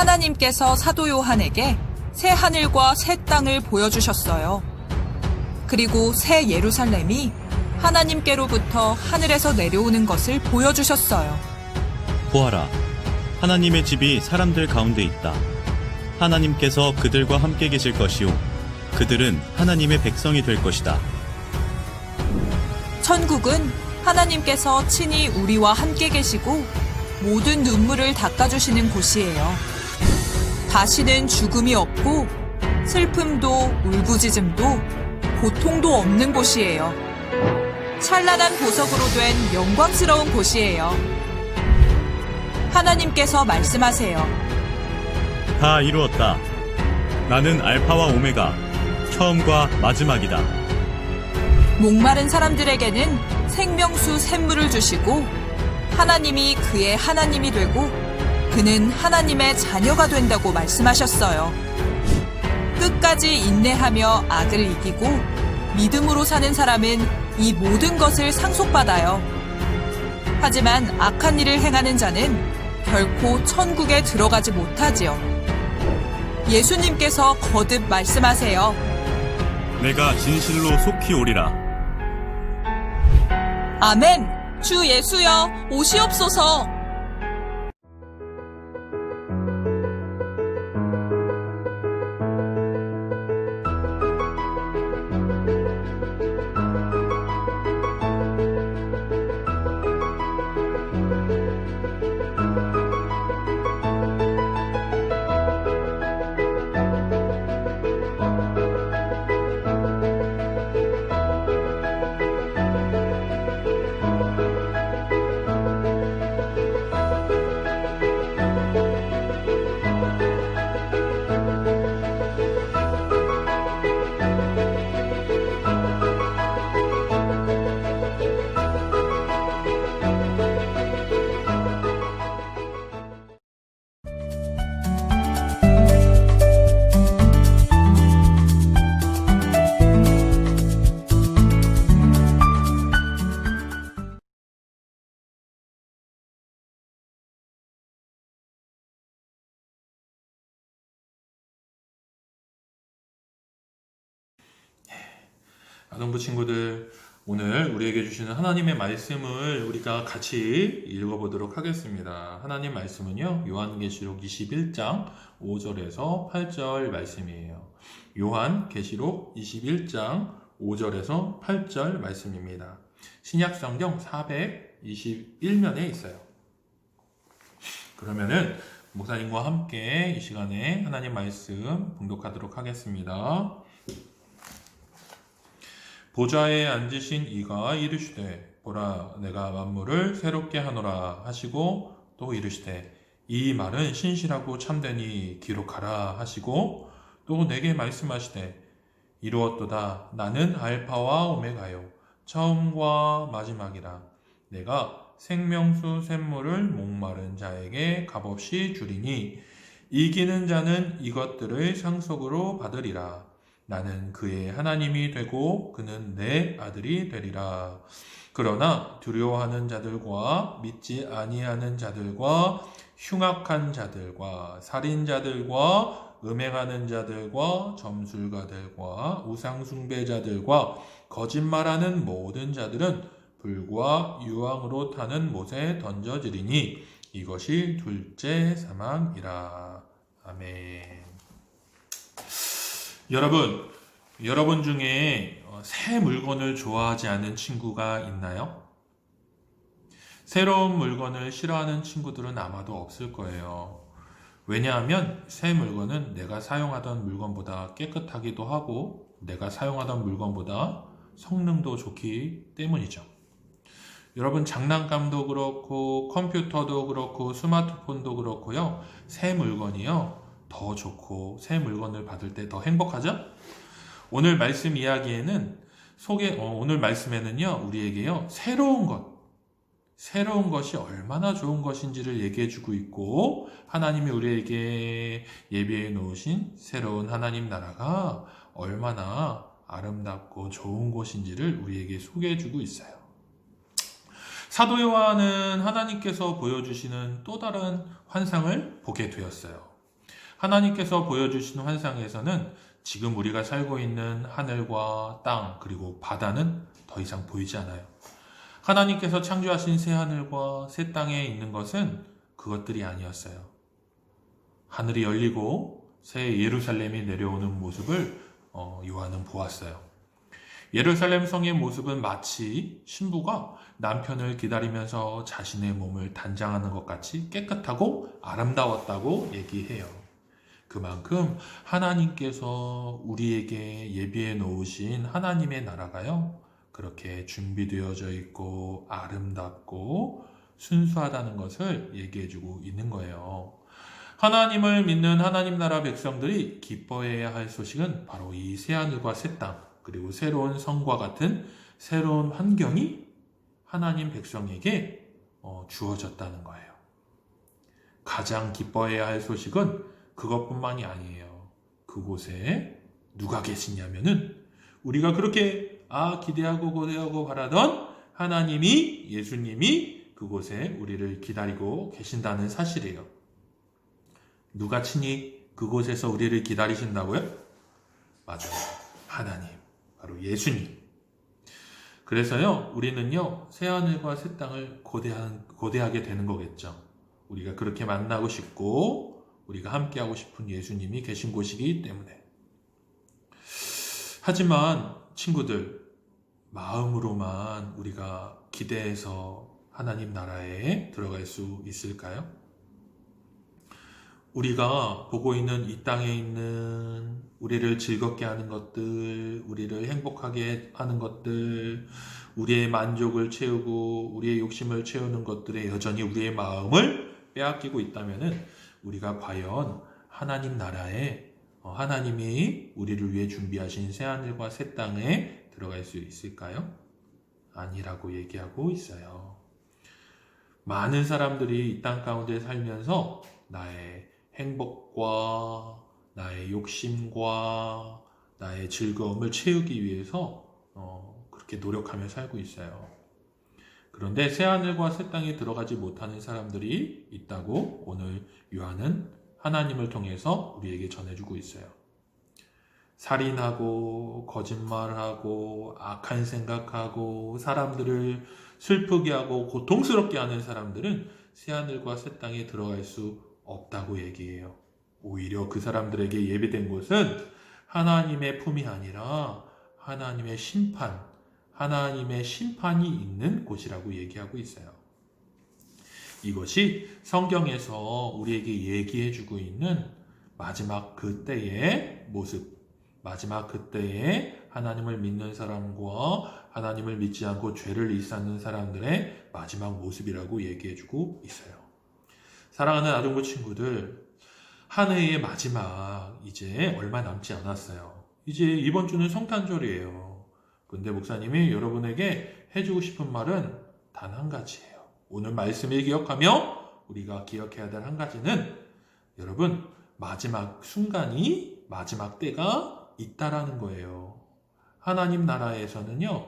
하나님께서 사도 요한에게 새 하늘과 새 땅을 보여주셨어요. 그리고 새 예루살렘이 하나님께로부터 하늘에서 내려오는 것을 보여주셨어요. 보아라, 하나님의 집이 사람들 가운데 있다. 하나님께서 그들과 함께 계실 것이요, 그들은 하나님의 백성이 될 것이다. 천국은 하나님께서 친히 우리와 함께 계시고 모든 눈물을 닦아주시는 곳이에요. 다시는 죽음이 없고 슬픔도 울부짖음도 고통도 없는 곳이에요. 찬란한 보석으로 된 영광스러운 곳이에요. 하나님께서 말씀하세요. 다 이루었다. 나는 알파와 오메가, 처음과 마지막이다. 목마른 사람들에게는 생명수 샘물을 주시고 하나님이 그의 하나님이 되고 그는 하나님의 자녀가 된다고 말씀하셨어요. 끝까지 인내하며 악을 이기고 믿음으로 사는 사람은 이 모든 것을 상속받아요. 하지만 악한 일을 행하는 자는 결코 천국에 들어가지 못하지요. 예수님께서 거듭 말씀하세요. 내가 진실로 속히 오리라. 아멘! 주 예수여, 오시옵소서! 아동부 친구들, 오늘 우리에게 주시는 하나님의 말씀을 우리가 같이 읽어보도록 하겠습니다. 하나님 말씀은요, 요한계시록 21장 5절에서 8절 말씀이에요. 요한계시록 21장 5절에서 8절 말씀입니다. 신약성경 421면에 있어요. 그러면은 목사님과 함께 이 시간에 하나님 말씀 봉독하도록 하겠습니다. 보좌에 앉으신 이가 이르시되 보라 내가 만물을 새롭게 하노라 하시고 또 이르시되 이 말은 신실하고 참되니 기록하라 하시고 또 내게 말씀하시되 이루었도다 나는 알파와 오메가요 처음과 마지막이라 내가 생명수 샘물을 목마른 자에게 값없이 주리니 이기는 자는 이것들을 상속으로 받으리라. 나는 그의 하나님이 되고 그는 내 아들이 되리라. 그러나 두려워하는 자들과 믿지 아니하는 자들과 흉악한 자들과 살인자들과 음행하는 자들과 점술가들과 우상숭배자들과 거짓말하는 모든 자들은 불과 유황으로 타는 못에 던져지리니 이것이 둘째 사망이라. 아멘. 여러분 중에 새 물건을 좋아하지 않는 친구가 있나요? 새로운 물건을 싫어하는 친구들은 아마도 없을 거예요. 왜냐하면 새 물건은 내가 사용하던 물건보다 깨끗하기도 하고 내가 사용하던 물건보다 성능도 좋기 때문이죠. 여러분 장난감도 그렇고 컴퓨터도 그렇고 스마트폰도 그렇고요. 새 물건이요. 더 좋고 새 물건을 받을 때 더 행복하죠? 오늘 말씀 이야기에는 오늘 말씀에는요. 우리에게요. 새로운 것이 얼마나 좋은 것인지를 얘기해 주고 있고 하나님이 우리에게 예비해 놓으신 새로운 하나님 나라가 얼마나 아름답고 좋은 곳인지를 우리에게 소개해 주고 있어요. 사도 요한은 하나님께서 보여주시는 또 다른 환상을 보게 되었어요. 하나님께서 보여주신 환상에서는 지금 우리가 살고 있는 하늘과 땅 그리고 바다는 더 이상 보이지 않아요. 하나님께서 창조하신 새 하늘과 새 땅에 있는 것은 그것들이 아니었어요. 하늘이 열리고 새 예루살렘이 내려오는 모습을 요한은 보았어요. 예루살렘 성의 모습은 마치 신부가 남편을 기다리면서 자신의 몸을 단장하는 것 같이 깨끗하고 아름다웠다고 얘기해요. 그만큼 하나님께서 우리에게 예비해 놓으신 하나님의 나라가요, 그렇게 준비되어져 있고 아름답고 순수하다는 것을 얘기해주고 있는 거예요. 하나님을 믿는 하나님 나라 백성들이 기뻐해야 할 소식은 바로 이 새하늘과 새 땅, 그리고 새로운 성과 같은 새로운 환경이 하나님 백성에게 주어졌다는 거예요. 가장 기뻐해야 할 소식은 그것뿐만이 아니에요. 그곳에 누가 계시냐면은 우리가 그렇게 기대하고 고대하고 바라던 하나님이, 예수님이 그곳에 우리를 기다리고 계신다는 사실이에요. 누가 친히 그곳에서 우리를 기다리신다고요? 맞아요. 하나님, 바로 예수님. 그래서요, 우리는요, 새하늘과 새 땅을 고대하게 되는 거겠죠. 우리가 그렇게 만나고 싶고 우리가 함께하고 싶은 예수님이 계신 곳이기 때문에. 하지만 친구들, 마음으로만 우리가 기대해서 하나님 나라에 들어갈 수 있을까요? 우리가 보고 있는 이 땅에 있는 우리를 즐겁게 하는 것들, 우리를 행복하게 하는 것들, 우리의 만족을 채우고 우리의 욕심을 채우는 것들에 여전히 우리의 마음을 빼앗기고 있다면은 우리가 과연 하나님 나라에, 하나님이 우리를 위해 준비하신 새하늘과 새 땅에 들어갈 수 있을까요? 아니라고 얘기하고 있어요. 많은 사람들이 이 땅 가운데 살면서 나의 행복과 나의 욕심과 나의 즐거움을 채우기 위해서 그렇게 노력하며 살고 있어요. 그런데 새하늘과 새 땅에 들어가지 못하는 사람들이 있다고 오늘 요한은 하나님을 통해서 우리에게 전해주고 있어요. 살인하고 거짓말하고 악한 생각하고 사람들을 슬프게 하고 고통스럽게 하는 사람들은 새하늘과 새 땅에 들어갈 수 없다고 얘기해요. 오히려 그 사람들에게 예비된 곳은 하나님의 품이 아니라 하나님의 심판, 하나님의 심판이 있는 곳이라고 얘기하고 있어요. 이것이 성경에서 우리에게 얘기해주고 있는 마지막 그때의 모습, 마지막 그때의 하나님을 믿는 사람과 하나님을 믿지 않고 죄를 일삼는 사람들의 마지막 모습이라고 얘기해주고 있어요. 사랑하는 아동부 친구들, 한 해의 마지막 이제 얼마 남지 않았어요. 이제 이번 주는 성탄절이에요. 근데 목사님이 여러분에게 해주고 싶은 말은 단 한 가지예요. 오늘 말씀을 기억하며 우리가 기억해야 될 한 가지는, 여러분, 마지막 순간이, 마지막 때가 있다라는 거예요. 하나님 나라에서는요,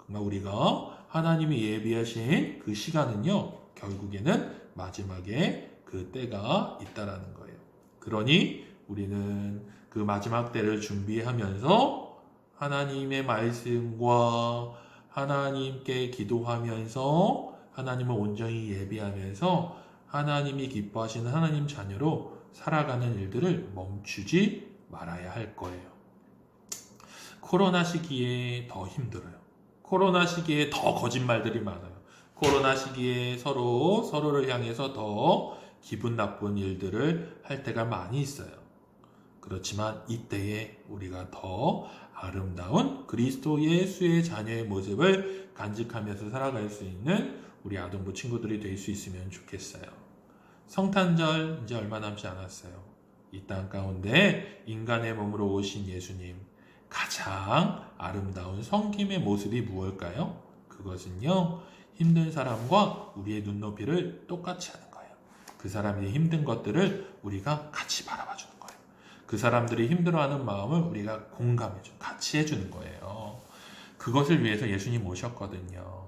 정말 우리가 하나님이 예비하신 그 시간은요, 결국에는 마지막에 그 때가 있다라는 거예요. 그러니 우리는 그 마지막 때를 준비하면서 하나님의 말씀과 하나님께 기도하면서 하나님을 온전히 예비하면서 하나님이 기뻐하시는 하나님 자녀로 살아가는 일들을 멈추지 말아야 할 거예요. 코로나 시기에 더 힘들어요. 코로나 시기에 더 거짓말들이 많아요. 코로나 시기에 서로를 향해서 더 기분 나쁜 일들을 할 때가 많이 있어요. 그렇지만 이때에 우리가 더 아름다운 그리스도 예수의 자녀의 모습을 간직하면서 살아갈 수 있는 우리 아동부 친구들이 될 수 있으면 좋겠어요. 성탄절 이제 얼마 남지 않았어요. 이 땅 가운데 인간의 몸으로 오신 예수님, 가장 아름다운 섬김의 모습이 무엇일까요? 그것은요, 힘든 사람과 우리의 눈높이를 똑같이 하는 거예요. 그 사람이 힘든 것들을 우리가 같이 바라봐 주는 거예요. 그 사람들이 힘들어하는 마음을 우리가 공감해줘, 같이 해주는 거예요. 그것을 위해서 예수님 오셨거든요.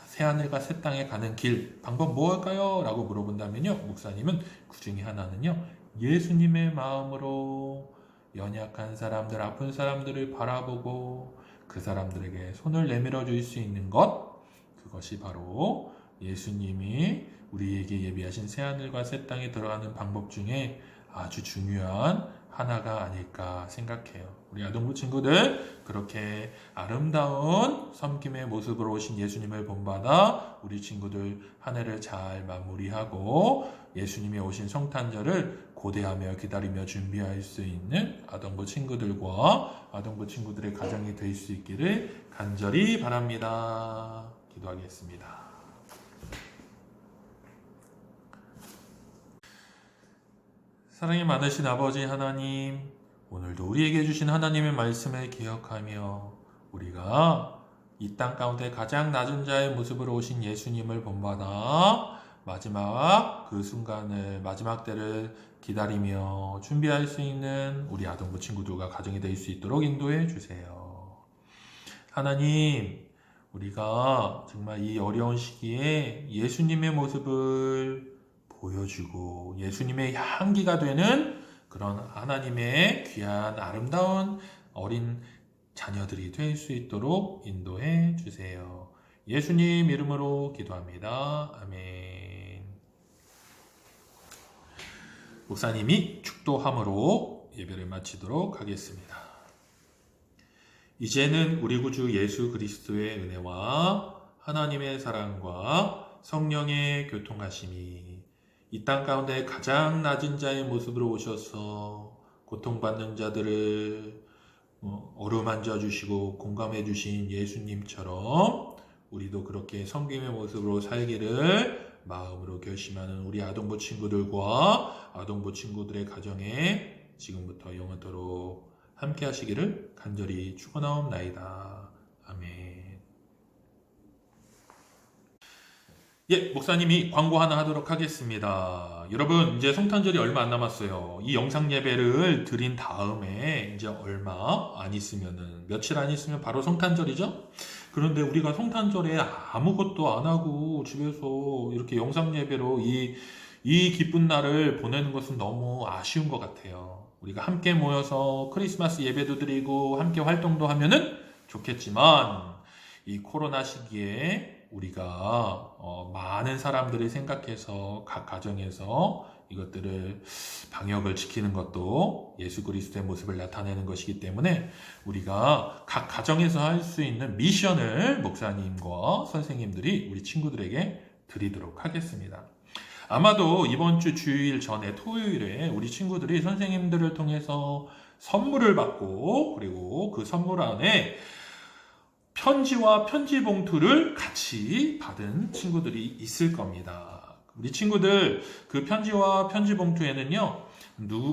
새하늘과 새 땅에 가는 길, 방법 무엇일까요? 라고 물어본다면요, 목사님은 그 중에 하나는요, 예수님의 마음으로 연약한 사람들, 아픈 사람들을 바라보고 그 사람들에게 손을 내밀어 줄 수 있는 것, 그것이 바로 예수님이 우리에게 예비하신 새하늘과 새 땅에 들어가는 방법 중에 아주 중요한 하나가 아닐까 생각해요. 우리 아동부 친구들, 그렇게 아름다운 섬김의 모습으로 오신 예수님을 본받아 우리 친구들 한 해를 잘 마무리하고 예수님이 오신 성탄절을 고대하며 기다리며 준비할 수 있는 아동부 친구들과 아동부 친구들의 가정이 될 수 있기를 간절히 바랍니다. 기도하겠습니다. 사랑이 많으신 아버지 하나님, 오늘도 우리에게 주신 하나님의 말씀을 기억하며 우리가 이 땅 가운데 가장 낮은 자의 모습으로 오신 예수님을 본받아 마지막 그 순간을, 마지막 때를 기다리며 준비할 수 있는 우리 아동부 친구들과 가정이 될 수 있도록 인도해 주세요. 하나님, 우리가 정말 이 어려운 시기에 예수님의 모습을 보여주고 예수님의 향기가 되는 그런 하나님의 귀한 아름다운 어린 자녀들이 될 수 있도록 인도해 주세요. 예수님 이름으로 기도합니다. 아멘. 목사님이 축도함으로 예배를 마치도록 하겠습니다. 이제는 우리 구주 예수 그리스도의 은혜와 하나님의 사랑과 성령의 교통하심이 이 땅 가운데 가장 낮은 자의 모습으로 오셔서 고통받는 자들을 어루만져 주시고 공감해 주신 예수님처럼 우리도 그렇게 섬김의 모습으로 살기를 마음으로 결심하는 우리 아동부 친구들과 아동부 친구들의 가정에 지금부터 영원토록 함께 하시기를 간절히 축원하옵나이다. 아멘. 예, 목사님이 광고 하나 하도록 하겠습니다. 여러분, 이제 성탄절이 얼마 안 남았어요. 이 영상 예배를 드린 다음에 이제 얼마 안 있으면은, 며칠 안 있으면 바로 성탄절이죠? 그런데 우리가 성탄절에 아무것도 안 하고 집에서 이렇게 영상 예배로 이 기쁜 날을 보내는 것은 너무 아쉬운 것 같아요. 우리가 함께 모여서 크리스마스 예배도 드리고 함께 활동도 하면은 좋겠지만, 이 코로나 시기에 우리가 많은 사람들을 생각해서 각 가정에서 이것들을 방역을 지키는 것도 예수 그리스도의 모습을 나타내는 것이기 때문에 우리가 각 가정에서 할 수 있는 미션을 목사님과 선생님들이 우리 친구들에게 드리도록 하겠습니다. 아마도 이번 주 주일 전에 토요일에 우리 친구들이 선생님들을 통해서 선물을 받고 그리고 그 선물 안에 편지와 편지 봉투를 같이 받은 친구들이 있을 겁니다. 우리 친구들 그 편지와 편지 봉투에는요,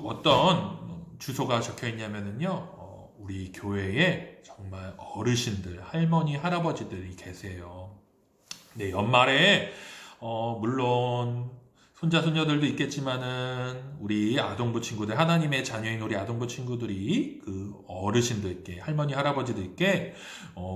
어떤 주소가 적혀 있냐면요, 우리 교회에 정말 어르신들, 할머니, 할아버지들이 계세요. 네, 연말에 물론 손자, 손녀들도 있겠지만은 우리 아동부 친구들, 하나님의 자녀인 우리 아동부 친구들이 그 어르신들께, 할머니, 할아버지들께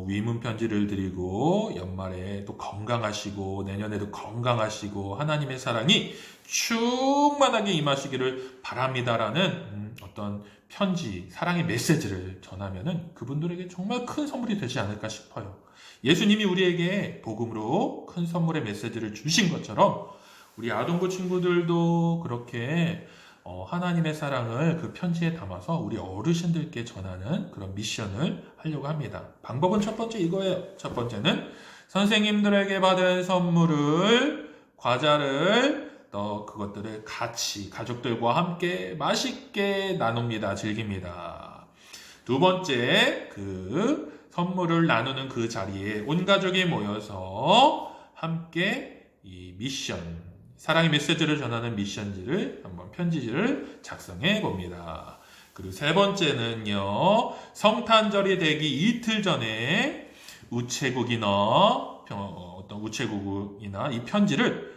위문 편지를 드리고 연말에 또 건강하시고 내년에도 건강하시고 하나님의 사랑이 충만하게 임하시기를 바랍니다라는 어떤 편지, 사랑의 메시지를 전하면은 그분들에게 정말 큰 선물이 되지 않을까 싶어요. 예수님이 우리에게 복음으로 큰 선물의 메시지를 주신 것처럼 우리 아동부 친구들도 그렇게 하나님의 사랑을 그 편지에 담아서 우리 어르신들께 전하는 그런 미션을 하려고 합니다. 방법은 첫 번째 이거예요. 첫 번째는 선생님들에게 받은 선물을, 과자를, 또 그것들을 같이 가족들과 함께 맛있게 나눕니다. 즐깁니다. 두 번째, 그 선물을 나누는 그 자리에 온 가족이 모여서 함께 이 미션, 사랑의 메시지를 전하는 미션지를 한번 편지지를 작성해 봅니다. 그리고 세 번째는요, 성탄절이 되기 이틀 전에 우체국이나 어떤 우체국이나 이 편지를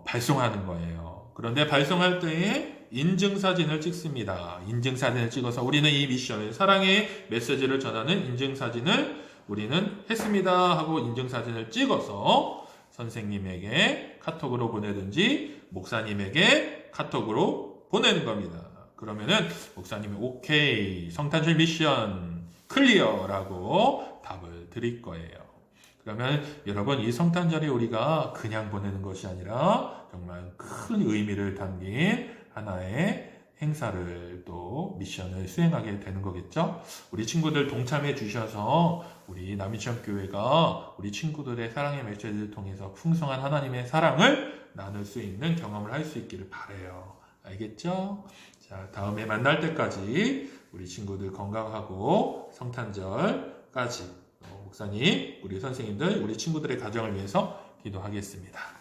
발송하는 거예요. 그런데 발송할 때에 인증사진을 찍습니다. 인증사진을 찍어서 우리는 이 미션을, 사랑의 메시지를 전하는 인증사진을 우리는 했습니다 하고 인증사진을 찍어서 선생님에게 카톡으로 보내든지 목사님에게 카톡으로 보내는 겁니다. 그러면은 목사님이 오케이, 성탄절 미션 클리어라고 답을 드릴 거예요. 그러면 여러분, 이 성탄절이 우리가 그냥 보내는 것이 아니라 정말 큰 의미를 담긴 하나의 행사를 또 미션을 수행하게 되는 거겠죠? 우리 친구들 동참해 주셔서 우리 남이천교회가 우리 친구들의 사랑의 메시지를 통해서 풍성한 하나님의 사랑을 나눌 수 있는 경험을 할 수 있기를 바라요. 알겠죠? 자, 다음에 만날 때까지 우리 친구들 건강하고 성탄절까지 목사님, 우리 선생님들, 우리 친구들의 가정을 위해서 기도하겠습니다.